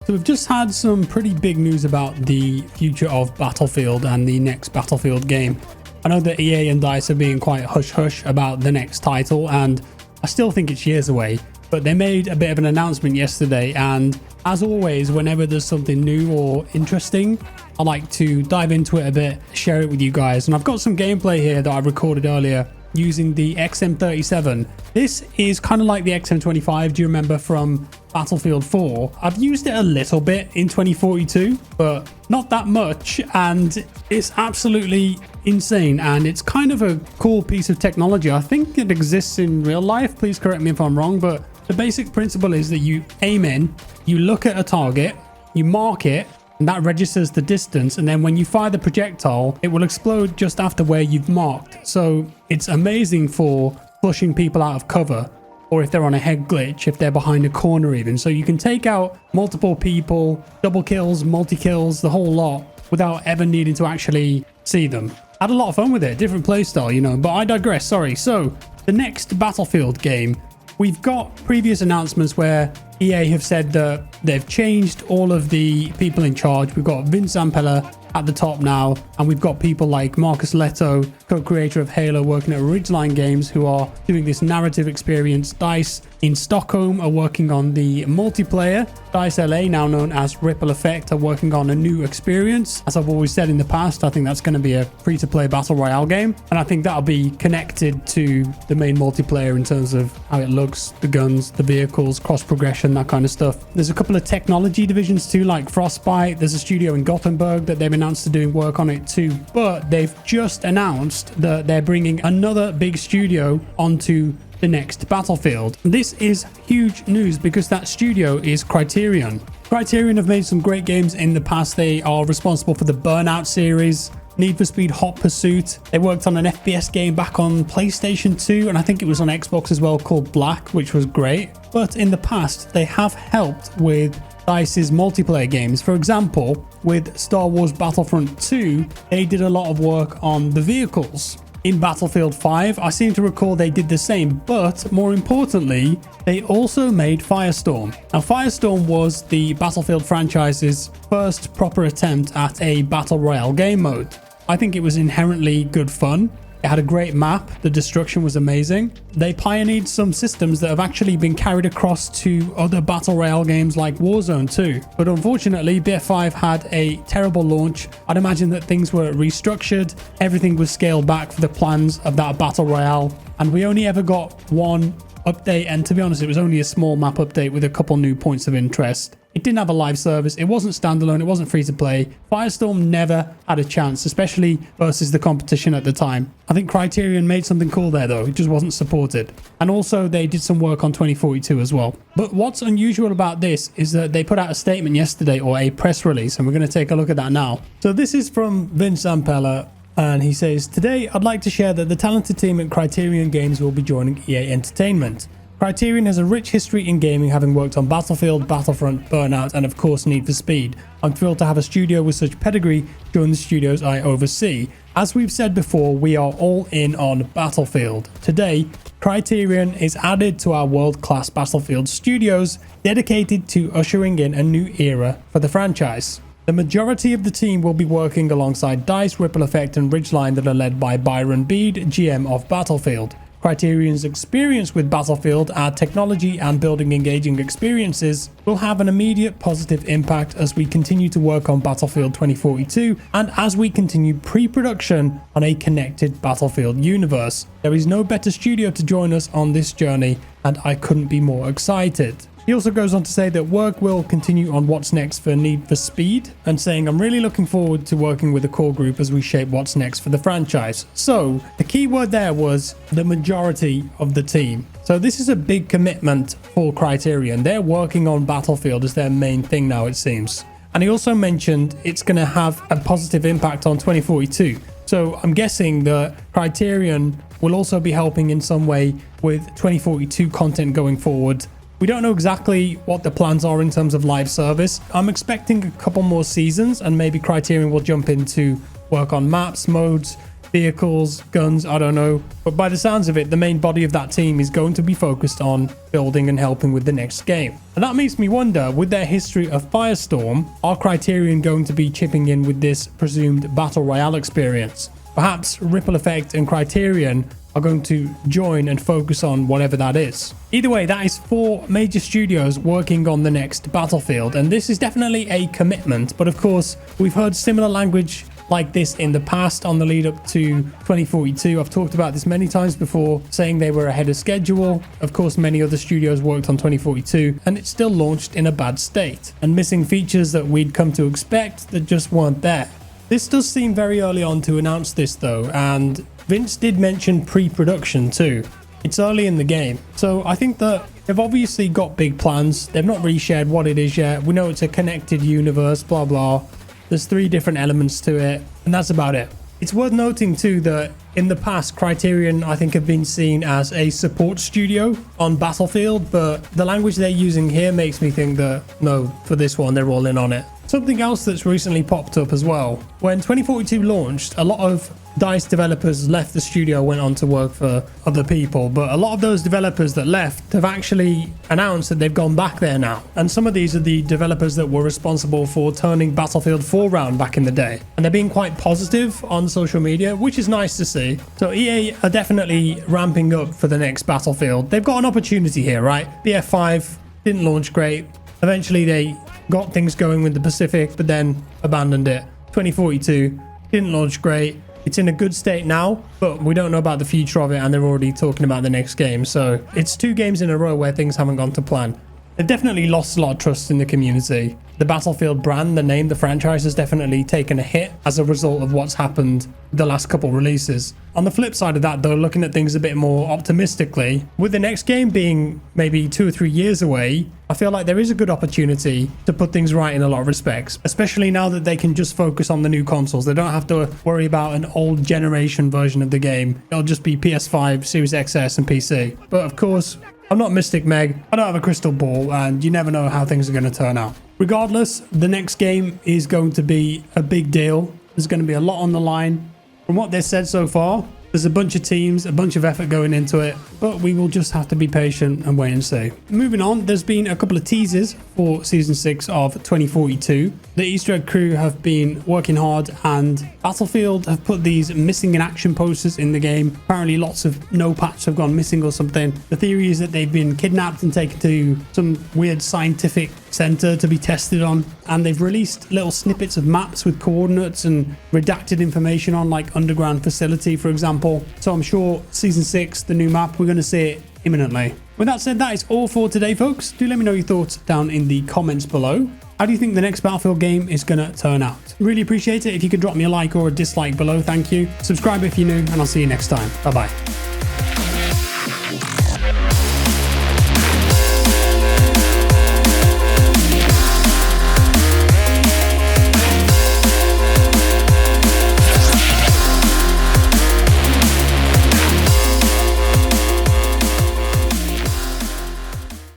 So we've just had some pretty big news about the future of Battlefield and the next Battlefield game. I know that EA and DICE are being quite hush-hush about the next title, and I still think it's years away, but they made a bit of an announcement yesterday, and as always, whenever there's something new or interesting, I like to dive into it a bit, share it with you guys. And I've got some gameplay here that I recorded earlier using the XM37. This is kind of like the XM25, do you remember from Battlefield 4? I've used it a little bit in 2042, but not that much, and it's absolutely insane, and it's kind of a cool piece of technology. I think it exists in real life, please correct me if I'm wrong, but the basic principle is that you aim in, you look at a target, you mark it, and that registers the distance, and then when you fire the projectile, it will explode just after where you've marked. So it's amazing for flushing people out of cover, or if they're on a head glitch, if they're behind a corner even. So you can take out multiple people, double kills, multi-kills, the whole lot, without ever needing to actually see them. Had a lot of fun with it, different playstyle, you know, but I digress, sorry. So the next Battlefield game, we've got previous announcements where EA have said that they've changed all of the people in charge. We've got Vince Zampella at the top now, and we've got people like Marcus Leto, co-creator of Halo, working at Ridgeline Games, who are doing this narrative experience. DICE in Stockholm are working on the multiplayer. DICE LA, now known as Ripple Effect, are working on a new experience. As I've always said in the past, I think that's going to be a free-to-play battle royale game, and I think that'll be connected to the main multiplayer in terms of how it looks, the guns, the vehicles, cross progression, that kind of stuff. There's a couple of technology divisions too, like Frostbite. There's a studio in Gothenburg that they've announced to doing work on it too, but they've just announced that they're bringing another big studio onto the next Battlefield. This is huge news because that studio is Criterion. Criterion have made some great games in the past. They are responsible for the Burnout series, Need for Speed Hot Pursuit. They worked on an FPS game back on PlayStation 2, and I think it was on Xbox as well, called Black, which was great. But in the past, they have helped with DICE's multiplayer games. For example, with Star Wars Battlefront 2, they did a lot of work on the vehicles. In Battlefield 5, I seem to recall they did the same, but more importantly, they also made Firestorm. Now, Firestorm was the Battlefield franchise's first proper attempt at a battle royale game mode. I think it was inherently good fun. It had a great map, the destruction was amazing. They pioneered some systems that have actually been carried across to other battle royale games like Warzone 2. But unfortunately, BF5 had a terrible launch. I'd imagine that things were restructured, everything was scaled back for the plans of that battle royale, and we only ever got one update, and to be honest, it was only a small map update with a couple new points of interest. It didn't have a live service, it wasn't standalone, it wasn't free to play. Firestorm never had a chance, especially versus the competition at the time. I think Criterion made something cool there though, it just wasn't supported. And also they did some work on 2042 as well. But what's unusual about this is that they put out a statement yesterday, or a press release, and we're going to take a look at that now. So this is from Vince Zampella, and he says, "Today I'd like to share that the talented team at Criterion Games will be joining EA Entertainment. Criterion has a rich history in gaming, having worked on Battlefield, Battlefront, Burnout, and of course Need for Speed. I'm thrilled to have a studio with such pedigree join the studios I oversee. As we've said before, we are all in on Battlefield. Today, Criterion is added to our world-class Battlefield studios, dedicated to ushering in a new era for the franchise. The majority of the team will be working alongside DICE, Ripple Effect, and Ridgeline that are led by Byron Bede, GM of Battlefield. Criterion's experience with Battlefield, our technology, and building engaging experiences will have an immediate positive impact as we continue to work on Battlefield 2042 and as we continue pre-production on a connected Battlefield universe. There is no better studio to join us on this journey, and I couldn't be more excited." He also goes on to say that work will continue on what's next for Need for Speed, and saying, "I'm really looking forward to working with the core group as we shape what's next for the franchise." So the key word there was the majority of the team. So this is a big commitment for Criterion. They're working on Battlefield as their main thing now, it seems. And he also mentioned it's going to have a positive impact on 2042. So I'm guessing that Criterion will also be helping in some way with 2042 content going forward. We don't know exactly what the plans are in terms of live service. I'm expecting a couple more seasons, and maybe Criterion will jump into work on maps, modes, vehicles, guns, I don't know. But by the sounds of it, the main body of that team is going to be focused on building and helping with the next game. And that makes me wonder, with their history of Firestorm, are Criterion going to be chipping in with this presumed Battle Royale experience? Perhaps Ripple Effect and Criterion are going to join and focus on whatever that is. Either way, that is 4 major studios working on the next Battlefield, and this is definitely a commitment. But of course, we've heard similar language like this in the past on the lead up to 2042. I've talked about this many times before, saying they were ahead of schedule. Of course, many other studios worked on 2042 and it still launched in a bad state and missing features that we'd come to expect that just weren't there. This does seem very early on to announce this though, and Vince did mention pre-production too. It's early in the game, so I think that they've obviously got big plans. They've not really shared what it is yet. We know it's a connected universe, blah blah. There's 3 different elements to it, and that's about it. It's worth noting too that in the past, Criterion I think have been seen as a support studio on Battlefield, but the language they're using here makes me think that no, for this one they're all in on it. Something else that's recently popped up as well. When 2042 launched, a lot of DICE developers left the studio, went on to work for other people, but a lot of those developers that left have actually announced that they've gone back there now. And some of these are the developers that were responsible for turning Battlefield 4 around back in the day. And they're being quite positive on social media, which is nice to see. So EA are definitely ramping up for the next Battlefield. They've got an opportunity here, right? BF5 didn't launch great. Eventually they got things going with the Pacific, but then abandoned it. 2042 didn't launch great. It's in a good state now, but we don't know about the future of it, and they're already talking about the next game. So it's 2 games in a row where things haven't gone to plan. They've definitely lost a lot of trust in the community. The Battlefield brand, the name, the franchise has definitely taken a hit as a result of what's happened the last couple releases. On the flip side of that though, looking at things a bit more optimistically, with the next game being maybe 2 or 3 years away, I feel like there is a good opportunity to put things right in a lot of respects, especially now that they can just focus on the new consoles. They don't have to worry about an old generation version of the game. It'll just be PS5, Series XS and PC. But of course, I'm not Mystic Meg, I don't have a crystal ball, and you never know how things are going to turn out. Regardless, the next game is going to be a big deal. There's going to be a lot on the line. From what they've said so far, there's a bunch of teams, a bunch of effort going into it, but we will just have to be patient and wait and see. Moving on, there's been a couple of teasers for Season 6 of 2042. The Easter Egg crew have been working hard, and Battlefield have put these missing in action posters in the game. Apparently lots of no patch have gone missing or something. The theory is that they've been kidnapped and taken to some weird scientific center to be tested on, and they've released little snippets of maps with coordinates and redacted information on, like underground facility for example. So I'm sure Season 6, the new map, we're going to see it imminently. With that said, that is all for today folks. Do let me know your thoughts down in the comments below. How do you think the next Battlefield game is going to turn out? Really appreciate it if you could drop me a like or a dislike below. Thank you. Subscribe if you're new, and I'll see you next time. Bye bye.